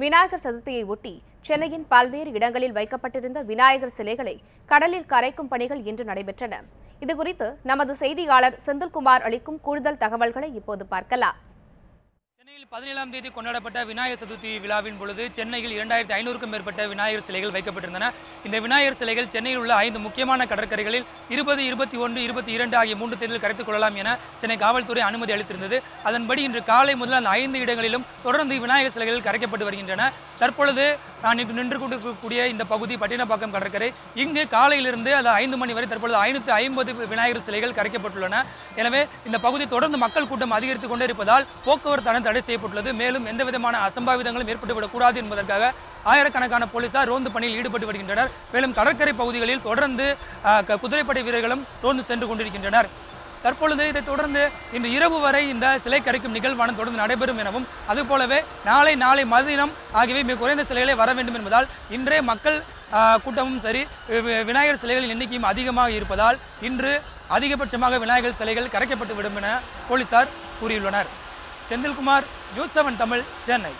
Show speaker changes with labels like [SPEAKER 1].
[SPEAKER 1] விநாயகர் சதுர்த்தியை ஒட்டி சென்னையின் பல்வேறு இடங்களில் வைக்கப்பட்டிருந்த விநாயகர் சிலைகளை கடலில் கரைக்கும் பணிகள் இன்று நடைபெற்றன. இதுகுறித்து நமது செய்தியாளர் செந்தில்குமார் அளிக்கும் கூடுதல் தகவல்களை இப்போது பார்க்கலாம்.
[SPEAKER 2] சென்னையில் 17ஆம் தேதி கொண்டாடப்பட்ட விநாயகர் சதுர்த்தி விழாவின் பொழுது சென்னையில் 2500க்கும் மேற்பட்ட விநாயகர் சிலைகள் வைக்கப்பட்டிருந்தன. இந்த விநாயகர் சிலைகள் சென்னையில் உள்ள 5 முக்கியமான கடற்கரைகளில் 20, 21, 22 ஆகிய 3 தேதியில் கரைத்துக் கொள்ளலாம் என சென்னை காவல்துறை அனுமதி அளித்திருந்தது. அதன்படி இன்று காலை முதல் அந்த 5 இடங்களிலும் தொடர்ந்து விநாயகர் சிலைகள் கரைக்கப்பட்டு வருகின்றன. தற்பொழுது நான் நின்று கொண்டிருக்கக்கூடிய இந்த பகுதி பட்டினப்பாக்கம் கடற்கரை. இங்கு காலையிலிருந்து அது 5 மணி வரை தற்பொழுது 550 விநாயகர் சிலைகள் கரைக்கப்பட்டுள்ளன. எனவே இந்த பகுதி தொடர்ந்து மக்கள் கூட்டம் அதிகரித்துக் கொண்டே இருப்பதால் போக்குவரத்து தடை செய்யப்பட்டுள்ளது. மேலும் எந்தவிதமான அசம்பாவிதங்களும் ஏற்பட்டுவிடக்கூடாது என்பதற்காக ஆயிரக்கணக்கான போலீசார் ரோந்து பணியில் ஈடுபட்டு வருகின்றனர். மேலும் கடற்கரை பகுதிகளில் தொடர்ந்து குதிரைப்படை வீரர்களும் ரோந்து சென்று கொண்டிருக்கின்றனர். தற்பொழுது இதைத் தொடர்ந்து இன்று இரவு வரை இந்த சிலை கரைக்கும் நிகழ்வானது தொடர்ந்து நடைபெறும் எனவும் அதுபோலவே நாளை மறுதினம் ஆகியவை மிக குறைந்த சிலைகளை வர வேண்டும் என்பதால் இன்றே மக்கள் கூட்டமும் சரி விநாயகர் சிலைகளின் எண்ணிக்கையும் அதிகமாக இருப்பதால் இன்று அதிகபட்சமாக விநாயகர் சிலைகள் கரைக்கப்பட்டு விடும் என போலீசார் கூறியுள்ளனர். செந்தில்குமார், நியூஸ் 7 தமிழ், சென்னை.